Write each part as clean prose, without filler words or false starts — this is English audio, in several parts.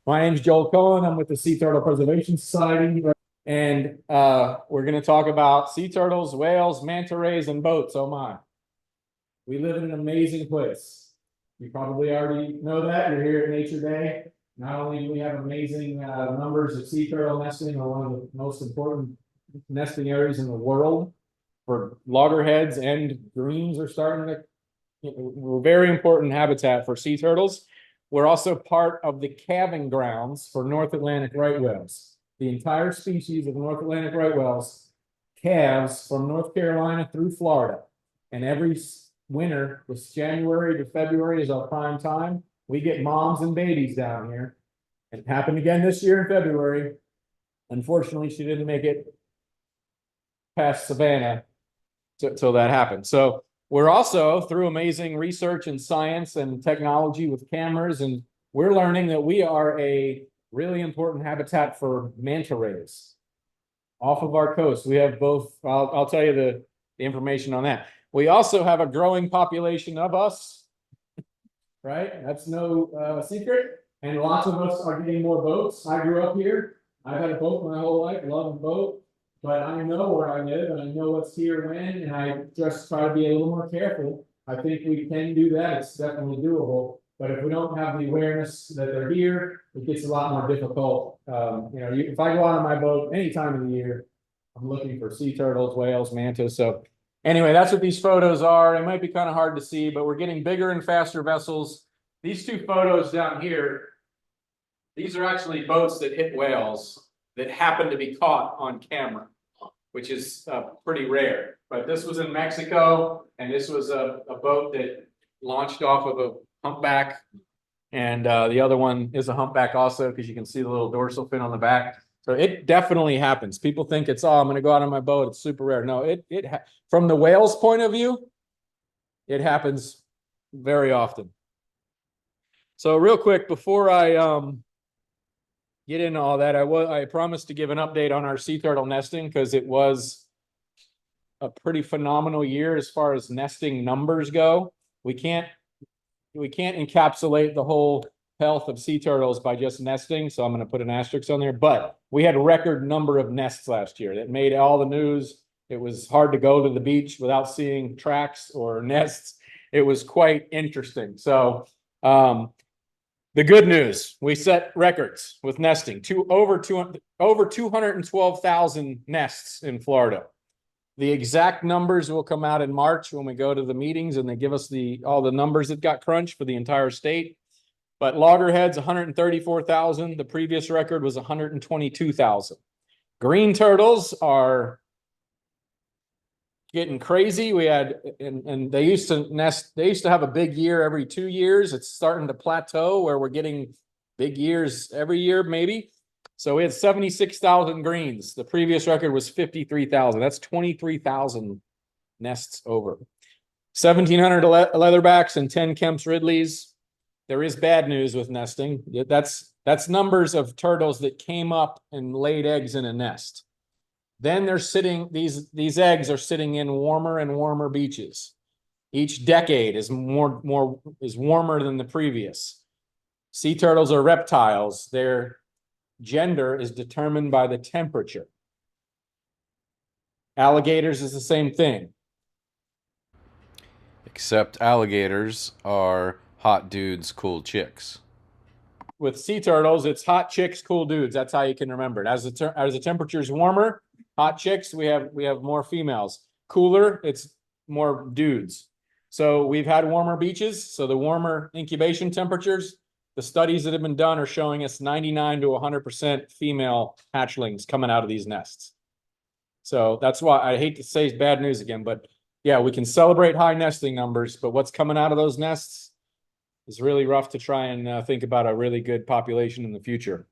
My name's Joel Cohen. I'm with the Sea Turtle Preservation Society, and we're going to talk about sea turtles, whales, manta rays, and boats. Oh my! We live in an amazing place. You probably already know that. You're here at Nature Day. Not only do we have amazing numbers of sea turtle nesting, or one of the most important nesting areas in the world for loggerheads, and greens are starting to. We're very important habitat for sea turtles. We're also part of the calving grounds for North Atlantic right whales. The entire species of North Atlantic right whales calves from North Carolina through Florida. And every winter, this January to February is our prime time. We get moms and babies down here. It happened again this year in February. Unfortunately, she didn't make it past Savannah till that happened. So we're also, through amazing research and science and technology with cameras, and we're learning that we are a really important habitat for manta rays off of our coast. We have both. I'll tell you the information on that. We also have a growing population of us, right? That's no secret. And lots of us are getting more boats. I grew up here. I've had a boat my whole life, love a boat. But I know where I live and I know what's here when, and I just try to be a little more careful. I think we can do that. It's definitely doable. But if we don't have the awareness that they're here, it gets a lot more difficult. If I go out on my boat any time of the year, I'm looking for sea turtles, whales, mantas. So anyway, that's what these photos are. It might be kind of hard to see, but we're getting bigger and faster vessels. These two photos down here, these are actually boats that hit whales that happen to be caught on camera, which is pretty rare. But this was in Mexico, and this was a boat that launched off of a humpback. And the other one is a humpback also, because you can see the little dorsal fin on the back. So it definitely happens. People think it's, oh, I'm going to go out on my boat. It's super rare. No, from the whale's point of view, it happens very often. So real quick, before I get into all that, I promised to give an update on our sea turtle nesting, because it was a pretty phenomenal year as far as nesting numbers go. We can't encapsulate the whole health of sea turtles by just nesting, so I'm going to put an asterisk on there. But we had a record number of nests last year that made all the news. It was hard to go to the beach without seeing tracks or nests. It was quite interesting. So the good news, we set records with nesting, over 212,000 nests in Florida. The exact numbers will come out in March when we go to the meetings and they give us all the numbers that got crunched for the entire state. But loggerheads, 134,000. The previous record was 122,000. Green turtles are getting crazy. We had, and they used to nest, they used to have a big year every 2 years. It's starting to plateau where we're getting big years every year, maybe. So we had 76,000 greens. The previous record was 53,000. That's 23,000 nests over. 1,700 leatherbacks and 10 Kemp's Ridleys. There is bad news with nesting. That's numbers of turtles that came up and laid eggs in a nest. Then they're sitting, these eggs are sitting in warmer and warmer beaches. Each decade is warmer than the previous. Sea turtles are reptiles. Their gender is determined by the temperature. Alligators is the same thing. Except alligators are hot dudes, cool chicks. With sea turtles, it's hot chicks, cool dudes. That's how you can remember it. As the temperature is warmer, hot chicks, we have more females. Cooler, it's more dudes. So we've had warmer beaches. So the warmer incubation temperatures, the studies that have been done are showing us 99 to 100% female hatchlings coming out of these nests. So that's why I hate to say bad news again, but yeah, we can celebrate high nesting numbers, but what's coming out of those nests is really rough to try and think about a really good population in the future.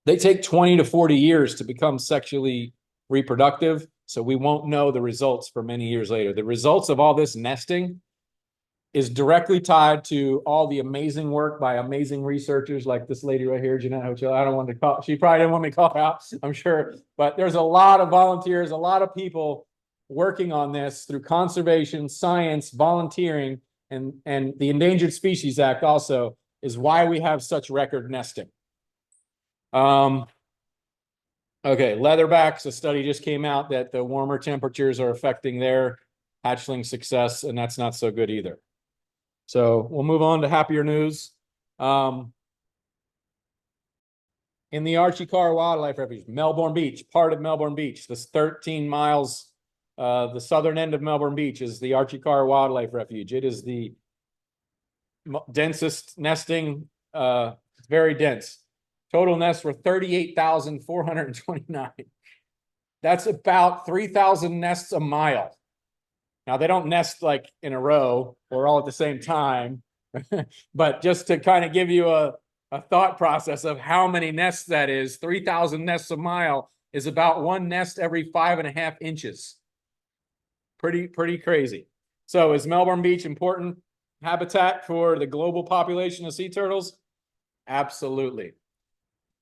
They take 20 to 40 years to become sexually reproductive, so we won't know the results for many years later. The results of all this nesting is directly tied to all the amazing work by amazing researchers like this lady right here, Jeanette Hochul. I don't want to call, she probably didn't want me to call her out, I'm sure, but there's a lot of volunteers, a lot of people working on this through conservation, science, volunteering, and the Endangered Species Act also is why we have such record nesting. Okay, leatherbacks, a study just came out that the warmer temperatures are affecting their hatchling success, and that's not so good either. So we'll move on to happier news. In the Archie Carr Wildlife Refuge, Melbourne Beach, part of Melbourne Beach, this 13 miles, the southern end of Melbourne Beach is the Archie Carr Wildlife Refuge. It is the densest nesting, it's very dense. Total nests were 38,429. That's about 3,000 nests a mile. Now, they don't nest like in a row or all at the same time, but just to kind of give you a thought process of how many nests that is, 3,000 nests a mile is about one nest every 5.5 inches. Pretty crazy. So is Melbourne Beach important habitat for the global population of sea turtles? Absolutely.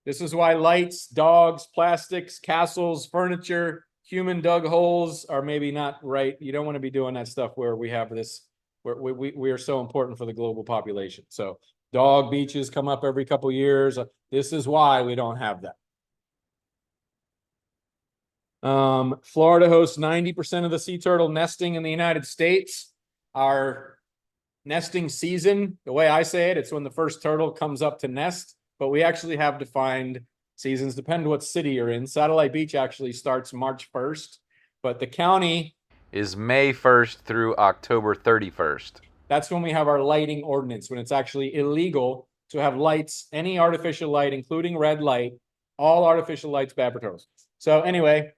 This is why lights, dogs, plastics, castles, furniture, human dug holes are maybe not right. You don't want to be doing that stuff where we have this, where we are so important for the global population. So dog beaches come up every couple years. This is why we don't have that. Florida hosts 90% of the sea turtle nesting in the United States. Our nesting season, the way I say it, it's when the first turtle comes up to nest, but we actually have defined seasons, depend what city you're in. Satellite Beach actually starts March 1st, but the county is May 1st through October 31st. That's when we have our lighting ordinance, when it's actually illegal to have lights, any artificial light, including red light, all artificial lights bad for turtles. So anyway,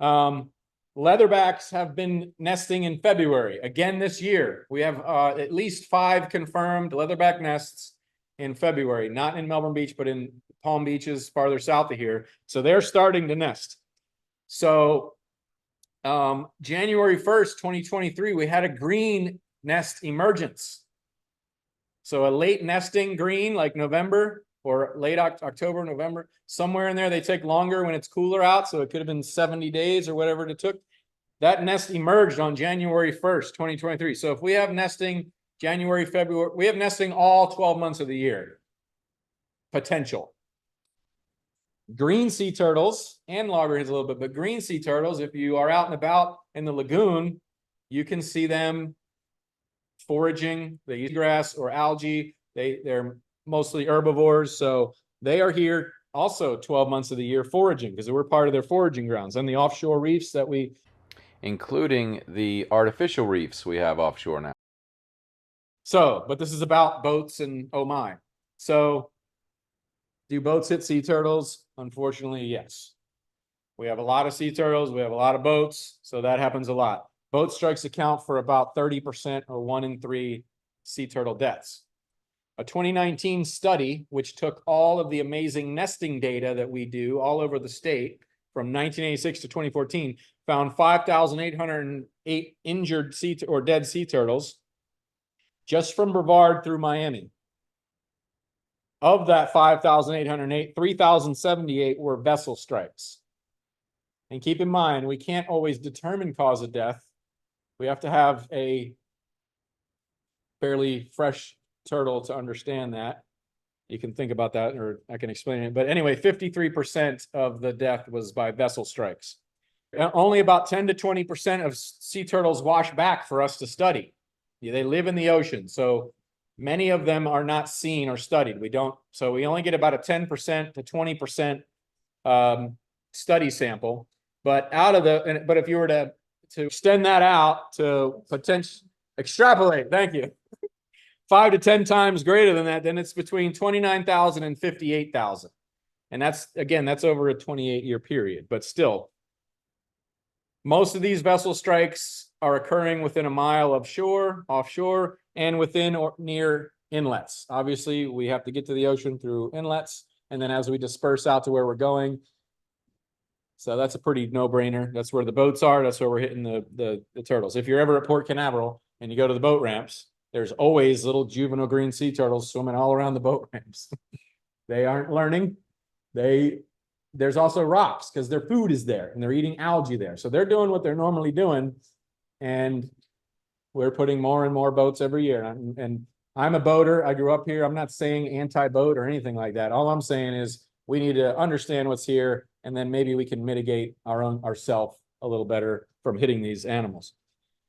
leatherbacks have been nesting in February. Again this year, we have at least 5 confirmed leatherback nests in February, not in Melbourne Beach, but in Palm Beaches farther south of here. So they're starting to nest. So January 1st, 2023, we had a green nest emergence. So a late nesting green, like November or late October, November, somewhere in there. They take longer when it's cooler out. So it could have been 70 days or whatever it took. That nest emerged on January 1st, 2023. So if we have nesting January, February, we have nesting all 12 months of the year. Potential. Green sea turtles and loggerheads a little bit, but green sea turtles, if you are out and about in the lagoon, you can see them foraging. They eat grass or algae. They're mostly herbivores, so they are here also 12 months of the year foraging because we're part of their foraging grounds and the offshore reefs that we, including the artificial reefs we have offshore now. So, but this is about boats and oh my. So, do boats hit sea turtles? Unfortunately, yes. We have a lot of sea turtles. We have a lot of boats. So that happens a lot. Boat strikes account for about 30% or 1 in 3 sea turtle deaths. A 2019 study, which took all of the amazing nesting data that we do all over the state from 1986 to 2014, found 5,808 injured or dead sea turtles just from Brevard through Miami. Of that 5,808, 3,078 were vessel strikes. And keep in mind, we can't always determine cause of death. We have to have a fairly fresh turtle to understand that. You can think about that, or I can explain it. But anyway, 53% of the death was by vessel strikes. Only about 10 to 20% of sea turtles wash back for us to study. They live in the ocean, so many of them are not seen or studied. So we only get about a 10% to 20% study sample. But but if you were to extend that out to potential extrapolate, thank you, 5 to 10 times greater than that, then it's between 29,000 and 58,000. And that's over a 28-year period. But still, most of these vessel strikes are occurring within a mile of shore, offshore, and within or near inlets. Obviously, we have to get to the ocean through inlets, and then as we disperse out to where we're going. So that's a pretty no-brainer. That's where the boats are. That's where we're hitting the turtles. If you're ever at Port Canaveral and you go to the boat ramps, there's always little juvenile green sea turtles swimming all around the boat ramps. They aren't learning. There's also rocks because their food is there and they're eating algae there. So they're doing what they're normally doing. And we're putting more and more boats every year. And I'm a boater. I grew up here. I'm not saying anti-boat or anything like that. All I'm saying is we need to understand what's here, and then maybe we can mitigate ourself a little better from hitting these animals.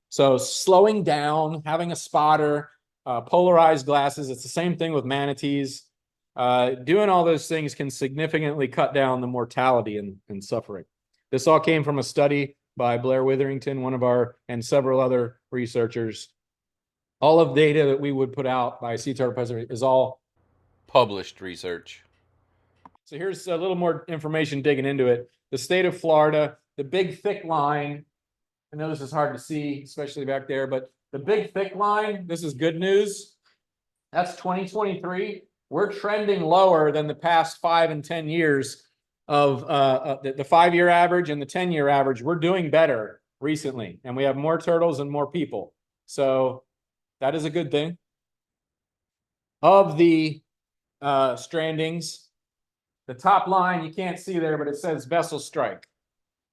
So slowing down, having a spotter, polarized glasses. It's the same thing with manatees. Doing all those things can significantly cut down the mortality and suffering. This all came from a study by Blair Witherington, one of our, and several other researchers. All of data that we would put out by Sea Turtle Preservation is all Published research. So here's a little more information digging into it. The state of Florida, the big thick line. I know this is hard to see, especially back there, but the big thick line, this is good news. That's 2023. We're trending lower than the past 5 and 10 years of the 5-year average and the 10-year average. We're doing better recently, and we have more turtles and more people. So that is a good thing. Of the strandings, the top line you can't see there, but it says vessel strike.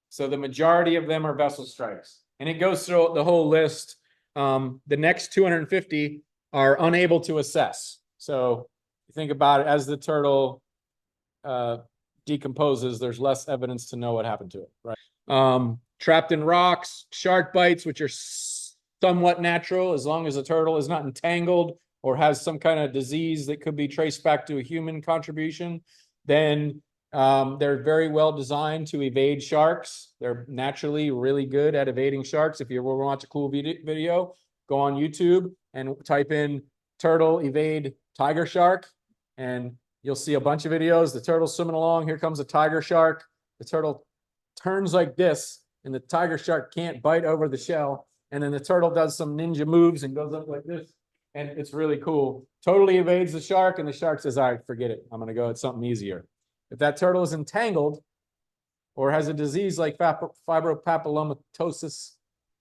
So the majority of them are vessel strikes. And it goes through the whole list. The next 250 are unable to assess. So you think about it, as the turtle decomposes, there's less evidence to know what happened to it, right? Trapped in rocks, shark bites, which are somewhat natural as long as the turtle is not entangled or has some kind of disease that could be traced back to a human contribution. Then they're very well designed to evade sharks. They're naturally really good at evading sharks. If you ever watch a cool video, go on YouTube and type in turtle evade tiger shark, and you'll see a bunch of videos. The turtle's swimming along. Here comes a tiger shark. The turtle turns like this, and the tiger shark can't bite over the shell. And then the turtle does some ninja moves and goes up like this. And it's really cool. Totally evades the shark, and the shark says, all right, forget it. I'm going to go at something easier. If that turtle is entangled or has a disease like fibropapillomatosis,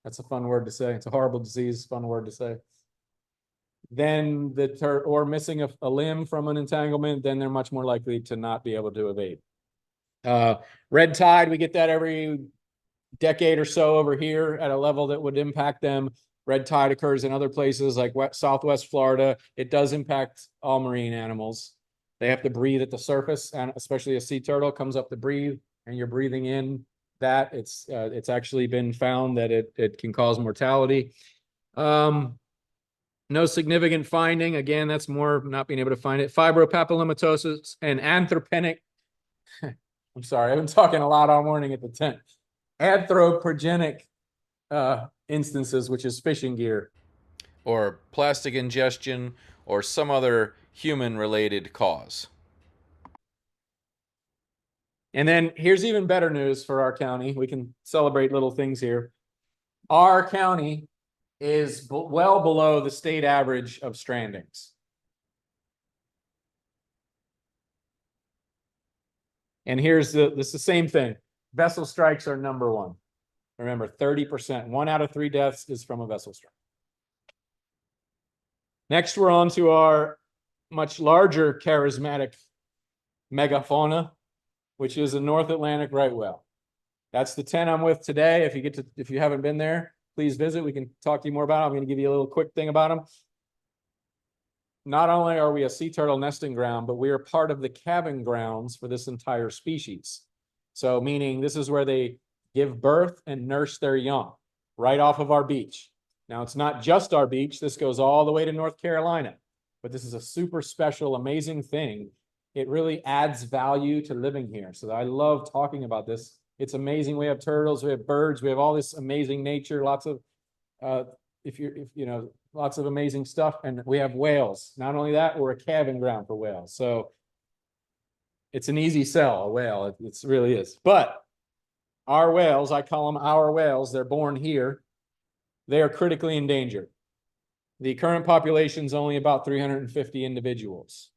that's a fun word to say. It's a horrible disease, fun word to say. Then or missing a limb from an entanglement, then they're much more likely to not be able to evade. Red tide, we get that every decade or so over here at a level that would impact them. Red tide occurs in other places like Southwest Florida. It does impact all marine animals. They have to breathe at the surface, and especially a sea turtle comes up to breathe, and you're breathing in that. It's actually been found that it can cause mortality. No significant finding. Again, that's more not being able to find it. Fibropapillomatosis and anthropenic. I'm sorry, I've been talking a lot all morning at the tent. Anthropogenic instances, which is fishing gear. Or plastic ingestion or some other human-related cause. And then here's even better news for our county. We can celebrate little things here. Our county is well below the state average of strandings. And here's this is the same thing. Vessel strikes are number one. Remember, 30%, 1 out of 3 deaths is from a vessel strike. Next, we're on to our much larger charismatic megafauna, which is the North Atlantic right whale. That's the 10 I'm with today. If you haven't been there, please visit. We can talk to you more about it. I'm going to give you a little quick thing about them. Not only are we a sea turtle nesting ground, but we are part of the calving grounds for this entire species. So meaning this is where they give birth and nurse their young, right off of our beach. Now, it's not just our beach. This goes all the way to North Carolina, but this is a super special, amazing thing. It really adds value to living here. So I love talking about this. It's amazing. We have turtles, we have birds, we have all this amazing nature, lots of, lots of amazing stuff. And we have whales. Not only that, we're a calving ground for whales. So it's an easy sell, a whale. It really is. But our whales, I call them our whales, they're born here. They are critically endangered. The current population is only about 350 individuals.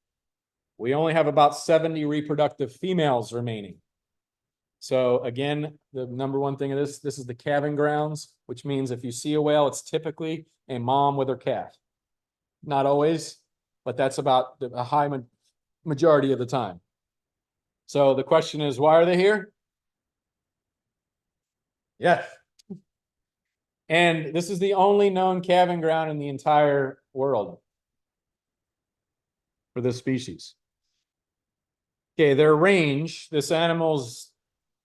We only have about 70 reproductive females remaining. So again, the number one thing of this is the calving grounds, which means if you see a whale, it's typically a mom with her calf. Not always, but that's about a high majority of the time. So the question is, why are they here? Yes. And this is the only known calving ground in the entire world. for this species. Okay, their range, this animal's,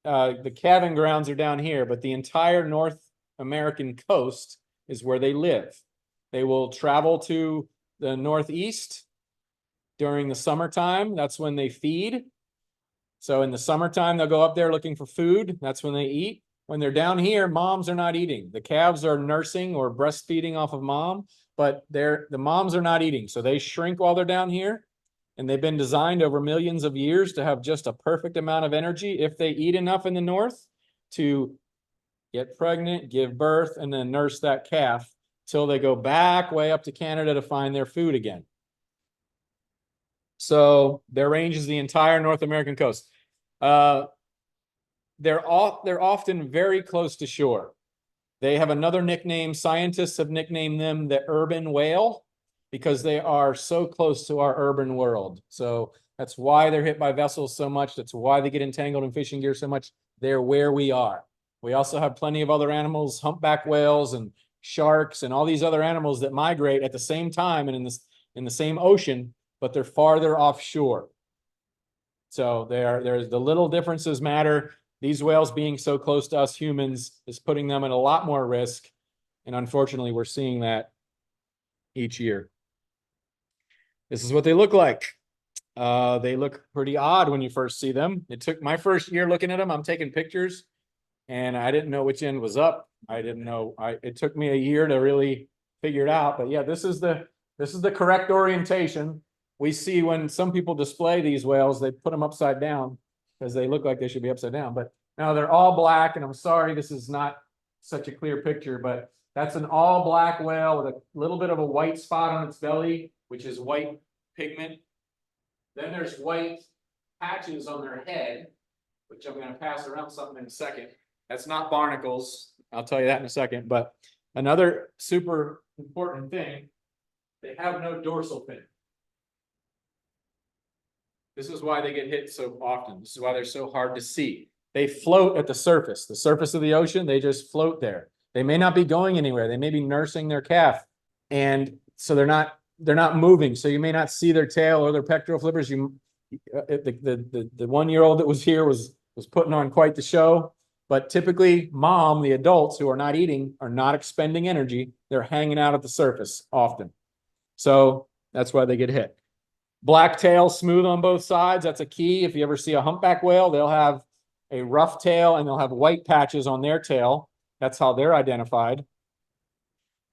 the calving grounds are down here, but the entire North American coast is where they live. They will travel to the Northeast during the summertime. That's when they feed. So in the summertime, they'll go up there looking for food. That's when they eat. When they're down here, moms are not eating. The calves are nursing or breastfeeding off of mom, but the moms are not eating. So they shrink while they're down here. And they've been designed over millions of years to have just a perfect amount of energy if they eat enough in the north to get pregnant, give birth, and then nurse that calf till they go back way up to Canada to find their food again. So their range is the entire North American coast. They're often very close to shore. They have another nickname. Scientists have nicknamed them the urban whale because they are so close to our urban world. So that's why they're hit by vessels so much. That's why they get entangled in fishing gear so much. They're where we are. We also have plenty of other animals, humpback whales and sharks and all these other animals that migrate at the same time and in the same ocean, but they're farther offshore. So there's the little differences matter. These whales being so close to us humans is putting them at a lot more risk. And unfortunately, we're seeing that each year. This is what they look like. They look pretty odd when you first see them. It took my first year looking at them. I'm taking pictures and I didn't know which end was up. I didn't know. It took me a year to really figure it out. But yeah, this is the correct orientation. We see when some people display these whales, they put them upside down because they look like they should be upside down. But now they're all black, and I'm sorry this is not such a clear picture, but that's an all black whale with a little bit of a white spot on its belly, which is white pigment. Then there's white patches on their head, which I'm going to pass around something in a second. That's not barnacles. I'll tell you that in a second. But another super important thing, they have no dorsal fin. This is why they get hit so often. This is why they're so hard to see. They float at the surface of the ocean. They just float there. They may not be going anywhere. They may be nursing their calf. And so they're not moving. So you may not see their tail or their pectoral flippers. The 1-year-old that was here was putting on quite the show. But typically, the adults who are not eating are not expending energy. They're hanging out at the surface often. So that's why they get hit. Black tail, smooth on both sides. That's a key. If you ever see a humpback whale, they'll have a rough tail and they'll have white patches on their tail. That's how they're identified.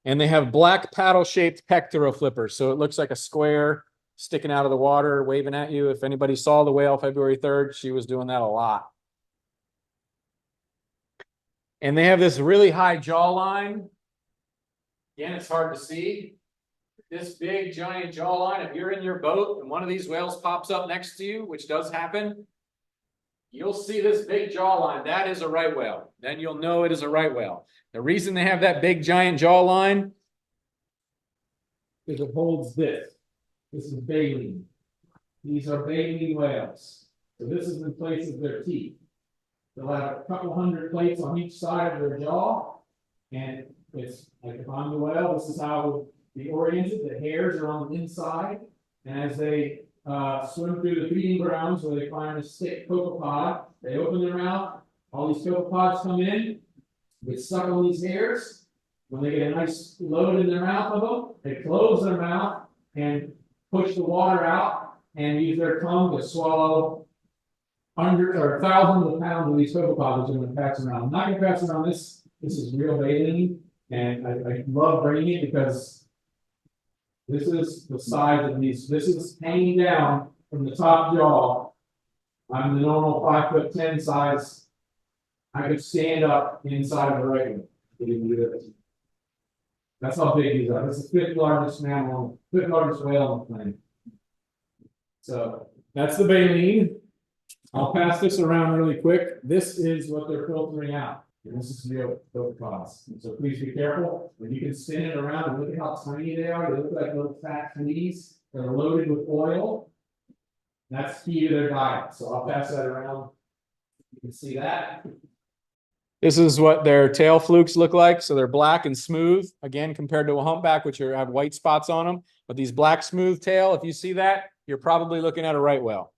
And they have black paddle-shaped pectoral flippers. So it looks like a square sticking out of the water, waving at you. If anybody saw the whale February 3rd, she was doing that a lot. And they have this really high jawline. Again, it's hard to see. This big giant jawline, if you're in your boat and one of these whales pops up next to you, which does happen, you'll see this big jawline. That is a right whale. Then you'll know it is a right whale. The reason they have that big giant jawline is it holds this. This is baleen. These are baleen whales. So this is in place of their teeth. They'll have a couple hundred plates on each side of their jaw. And it's like if I'm the whale, this is how the oriented, the hairs are on the inside, and as they swim through the feeding grounds where they find a stick copepod, they open their mouth, all these copepods come in, they suck on these hairs. When they get a nice load in their mouth of them, they close their mouth and push the water out and use their tongue to swallow hundreds or thousands of pounds of these copepods, which I'm going to pass around. I'm not going to pass around this. This is real baleen, and I love bringing it because this is the size of these. This is hanging down from the top jaw. I'm the normal 5'10" size. I could stand up inside of a regular. That's how big these are. This is the fifth largest whale on the planet. So that's the baleen. I'll pass this around really quick. This is what they're filtering out. And this is real copepods. So please be careful. When you can spin it around and look at how tiny they are, they look like little fat fleas that are loaded with oil. That's key to their diet. So I'll pass that around. You can see that. This is what their tail flukes look like. So they're black and smooth, again, compared to a humpback, which have white spots on them. But these black smooth tail, if you see that, you're probably looking at a right whale.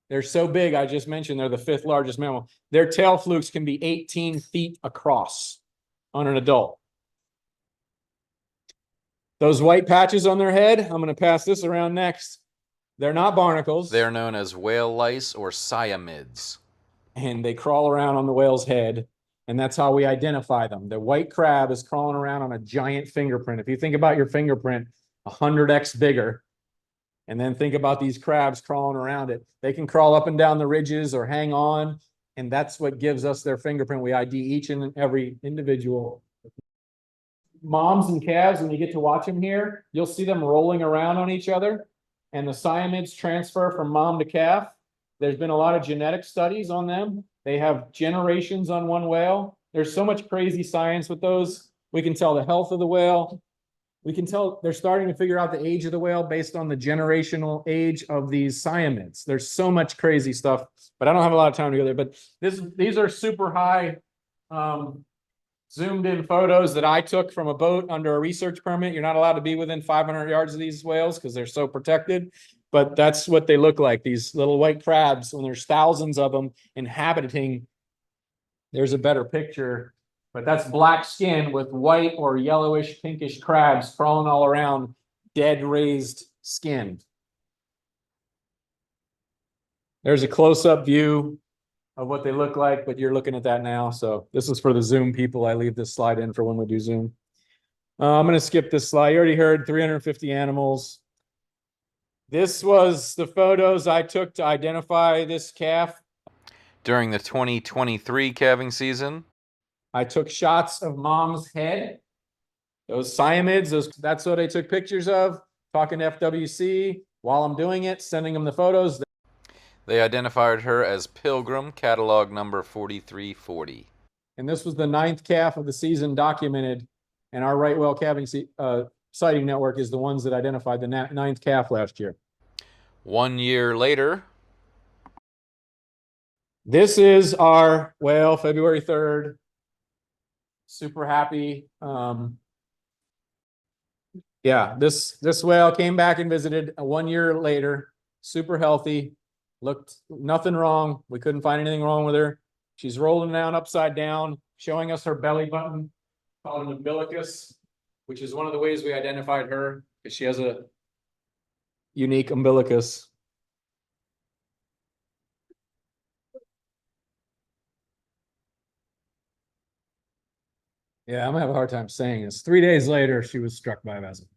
They're so big, I just mentioned they're the 5th largest mammal. Their tail flukes can be 18 feet across on an adult. Those white patches on their head, I'm going to pass this around next. They're not barnacles. They're known as whale lice or cyamids. And they crawl around on the whale's head, and that's how we identify them. The white crab is crawling around on a giant fingerprint. If you think about your fingerprint 100x bigger, and then think about these crabs crawling around it, they can crawl up and down the ridges or hang on, and that's what gives us their fingerprint. We ID each and every individual. Moms and calves, when you get to watch them here, you'll see them rolling around on each other, and the cyamids transfer from mom to calf. There's been a lot of genetic studies on them. They have generations on one whale. There's so much crazy science with those. We can tell the health of the whale. We can tell they're starting to figure out the age of the whale based on the generational age of these cyamids. There's so much crazy stuff, but I don't have a lot of time to go there. But these are super high zoomed in photos that I took from a boat under a research permit. You're not allowed to be within 500 yards of these whales because they're so protected. But that's what they look like, these little white crabs, when there's thousands of them inhabiting. There's a better picture, but that's black skin with white or yellowish, pinkish crabs crawling all around dead raised skin. There's a close-up view of what they look like, but you're looking at that now. So this is for the Zoom people. I leave this slide in for when we do Zoom. I'm going to skip this slide. You already heard 350 animals. This was the photos I took to identify this calf. During the 2023 calving season, I took shots of mom's head. Those cyamids, that's what I took pictures of, talking to FWC while I'm doing it, sending them the photos. They identified her as Pilgrim, catalog number 4340. And this was the 9th calf of the season documented, and our right whale calving sighting network is the ones that identified the 9th calf last year. 1 year later, this is our whale, February 3rd. Super happy. Yeah, this whale came back and visited 1 year later, super healthy, looked nothing wrong. We couldn't find anything wrong with her. She's rolling down upside down, showing us her belly button, called an umbilicus, which is one of the ways we identified her, because she has a unique umbilicus. Yeah, I'm gonna have a hard time saying this. 3 days later, she was struck by a vessel.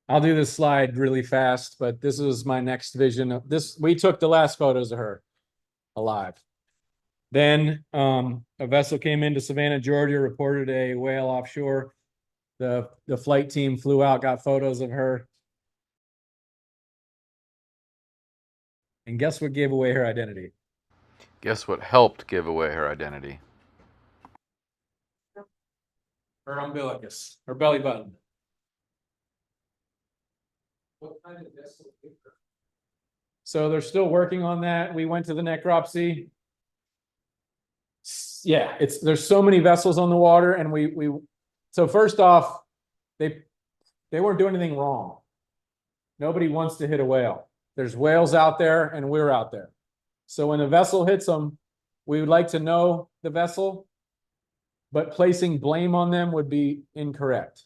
I'll do this slide really fast, but this is my next vision of this. We took the last photos of her alive. Then a vessel came into Savannah, Georgia, reported a whale offshore. The flight team flew out, got photos of her. And guess what gave away her identity? Guess what helped give away her identity? Her umbilicus, her belly button. What kind of vessel? So they're still working on that. We went to the necropsy. Yeah, there's so many vessels on the water, and so first off, they weren't doing anything wrong. Nobody wants to hit a whale. There's whales out there, and we're out there. So when a vessel hits them, we would like to know the vessel, but placing blame on them would be incorrect.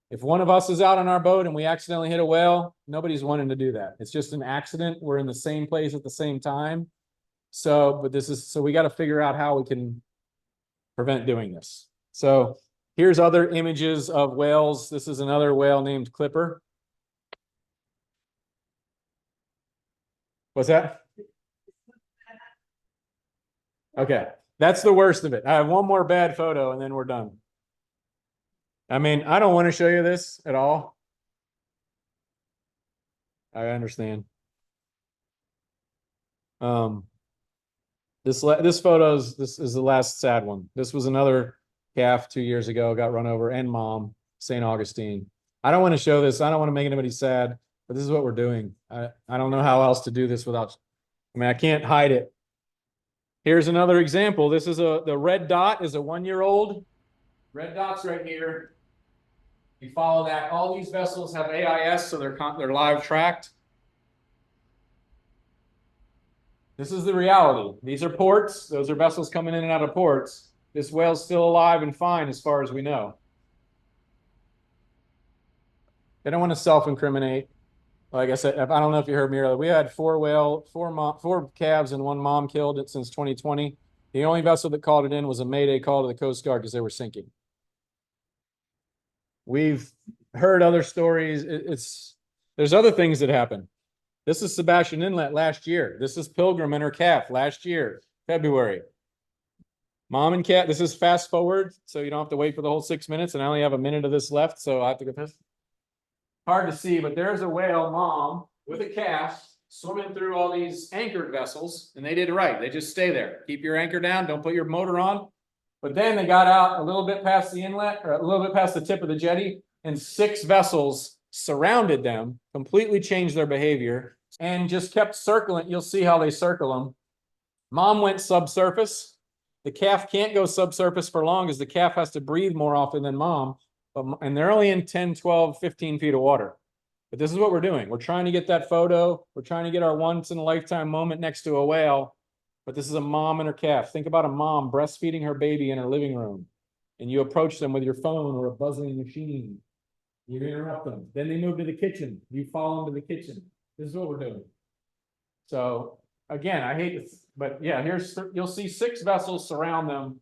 If one of us is out on our boat and we accidentally hit a whale, nobody's wanting to do that. It's just an accident. We're in the same place at the same time. So we got to figure out how we can prevent doing this. So here's other images of whales. This is another whale named Clipper. What's that? Okay, that's the worst of it. I have one more bad photo and then we're done. I mean, I don't want to show you this at all. I understand. This is the last sad one. This was another calf 2 years ago, got run over, and mom, St. Augustine. I don't want to show this. I don't want to make anybody sad, but this is what we're doing. I don't know how else to do this without, I mean, I can't hide it. Here's another example. This is the red dot is a 1 year old. Red dot's right here. You follow that. All these vessels have AIS, so they're live tracked. This is the reality. These are ports. Those are vessels coming in and out of ports. This whale's still alive and fine as far as we know. They don't want to self-incriminate. Like I said, I don't know if you heard me earlier. We had four calves and one mom killed it since 2020. The only vessel that called it in was a Mayday call to the Coast Guard because they were sinking. We've heard other stories. There's other things that happen. This is Sebastian Inlet last year. This is Pilgrim and her calf last year, February. Mom and cat. This is fast forward, so you don't have to wait for the whole 6 minutes. And I only have a minute of this left, so I have to go piss. Hard to see, but there's a whale mom with a calf swimming through all these anchored vessels, and they did it right. They just stay there. Keep your anchor down. Don't put your motor on. But then they got out a little bit past the inlet, or a little bit past the tip of the jetty, and 6 vessels surrounded them, completely changed their behavior, and just kept circling. You'll see how they circle them. Mom went subsurface. The calf can't go subsurface for long because the calf has to breathe more often than mom. And they're only in 10, 12, 15 feet of water. But this is what we're doing. We're trying to get that photo. We're trying to get our once in a lifetime moment next to a whale. But this is a mom and her calf. Think about a mom breastfeeding her baby in her living room. And you approach them with your phone or a buzzing machine. You interrupt them. Then they move to the kitchen. You follow them to the kitchen. This is what we're doing. So again, I hate this, but yeah, you'll see 6 vessels surround them.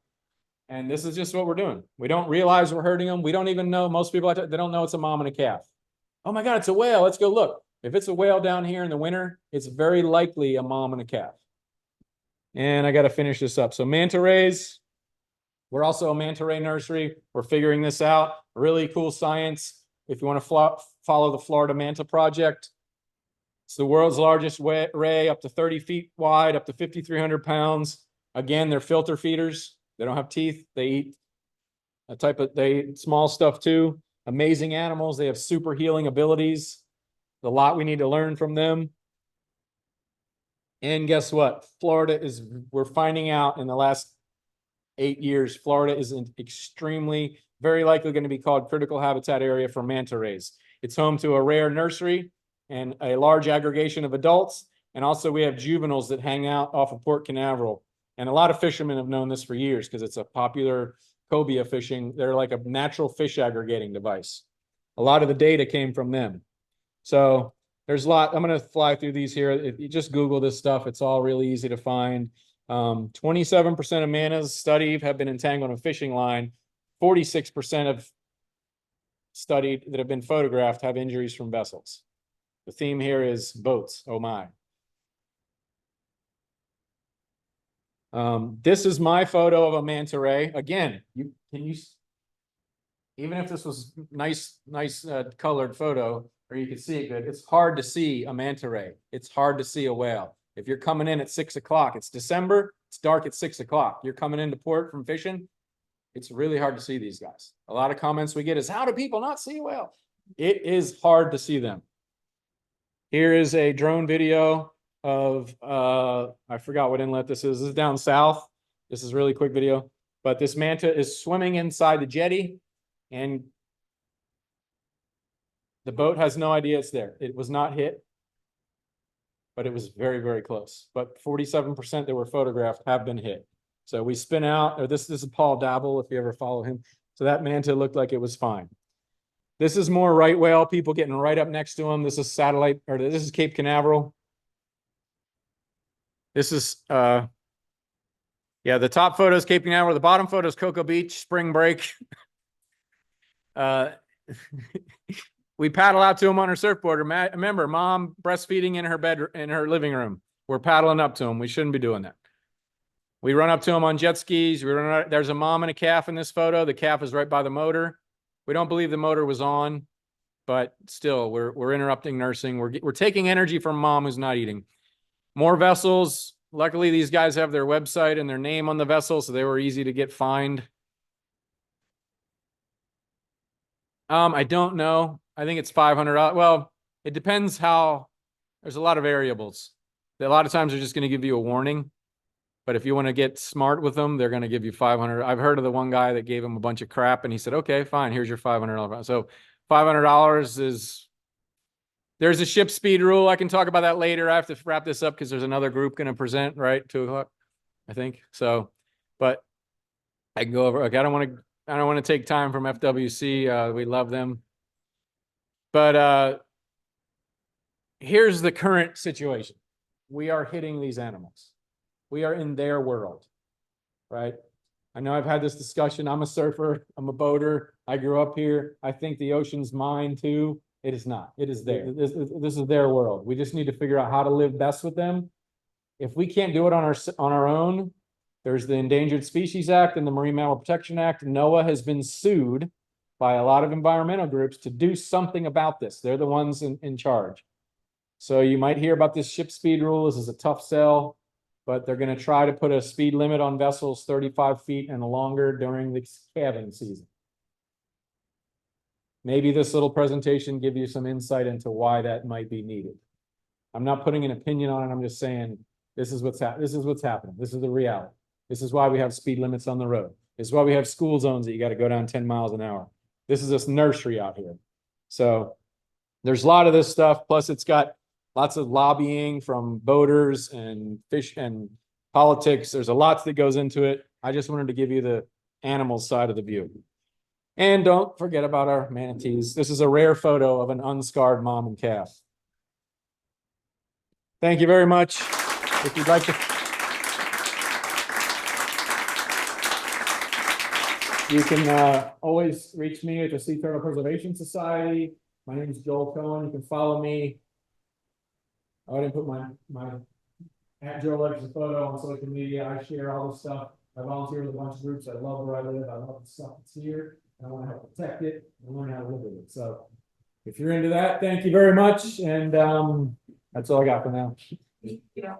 And this is just what we're doing. We don't realize we're hurting them. We don't even know. Most people, they don't know it's a mom and a calf. Oh my God, it's a whale. Let's go look. If it's a whale down here in the winter, it's very likely a mom and a calf. And I got to finish this up. So manta rays, we're also a manta ray nursery. We're figuring this out. Really cool science. If you want to follow the Florida Manta Project, it's the world's largest ray, up to 30 feet wide, up to 5,300 pounds. Again, they're filter feeders. They don't have teeth. They eat they eat small stuff too. Amazing animals. They have super healing abilities. There's a lot we need to learn from them. And guess what? We're finding out in the last 8 years, Florida is extremely, very likely going to be called critical habitat area for manta rays. It's home to a rare nursery and a large aggregation of adults. And also we have juveniles that hang out off of Port Canaveral. And a lot of fishermen have known this for years because it's a popular cobia fishing. They're like a natural fish aggregating device. A lot of the data came from them. So there's a lot. I'm going to fly through these here. If you just Google this stuff, it's all really easy to find. 27% of mantas studied have been entangled in a fishing line. 46% of studied that have been photographed have injuries from vessels. The theme here is boats. Oh my. This is my photo of a manta ray. Again, even if this was nice colored photo, or you can see it good, it's hard to see a manta ray. It's hard to see a whale. If you're coming in at 6 o'clock, it's December, it's dark at 6 o'clock. You're coming into port from fishing, it's really hard to see these guys. A lot of comments we get is, how do people not see a whale? It is hard to see them. Here is a drone video of, I forgot what inlet this is. This is down south. This is a really quick video. But this manta is swimming inside the jetty, and the boat has no idea it's there. It was not hit, but it was very, very close. But 47% that were photographed have been hit. So we spin out, or this is Paul Dabble, if you ever follow him. So that manta looked like it was fine. This is more right whale, people getting right up next to him. This is this is Cape Canaveral. This is, yeah, the top photo is Cape Canaveral. The bottom photo is Cocoa Beach, spring break. We paddle out to him on her surfboard. Remember, mom breastfeeding in her bed, in her living room. We're paddling up to him. We shouldn't be doing that. We run up to him on jet skis. There's a mom and a calf in this photo. The calf is right by the motor. We don't believe the motor was on, but still, we're interrupting nursing. We're taking energy from mom who's not eating. More vessels. Luckily, these guys have their website and their name on the vessel, so they were easy to get fined. I don't know. I think it's $500. Well, it depends how. There's a lot of variables. A lot of times they're just going to give you a warning. But if you want to get smart with them, they're going to give you 500. I've heard of the one guy that gave him a bunch of crap and he said, okay, fine, here's your $500. So $500 is, there's a ship speed rule. I can talk about that later. I have to wrap this up because there's another group going to present, right? 2:00, I think. So, but I can go over, like, I don't want to take time from FWC. We love them. But here's the current situation. We are hitting these animals. We are in their world, right? I know I've had this discussion. I'm a surfer. I'm a boater. I grew up here. I think the ocean's mine too. It is not. It is there. This is their world. We just need to figure out how to live best with them. If we can't do it on our own, there's the Endangered Species Act and the Marine Mammal Protection Act. NOAA has been sued by a lot of environmental groups to do something about this. They're the ones in charge. So you might hear about this ship speed rule. This is a tough sell, but they're going to try to put a speed limit on vessels 35 feet and longer during the calving season. Maybe this little presentation give you some insight into why that might be needed. I'm not putting an opinion on it. I'm just saying this is what's happening. This is the reality. This is why we have speed limits on the road. This is why we have school zones that you got to go down 10 miles an hour. This is this nursery out here. So there's a lot of this stuff. Plus it's got lots of lobbying from boaters and fish and politics. There's a lot that goes into it. I just wanted to give you the animal side of the view. And don't forget about our manatees. This is a rare photo of an unscarred mom and calf. Thank you very much. If you'd like to, you can always reach me at the Sea Turtle Preservation Society. My name is Joel Cohen. You can follow me. I didn't put my at Joel X photo on social media. I share all this stuff. I volunteer with a bunch of groups. I love where I live. I love the stuff that's here. I want to help protect it and learn how to live with it. So if you're into that, thank you very much. And that's all I got for now. Yeah.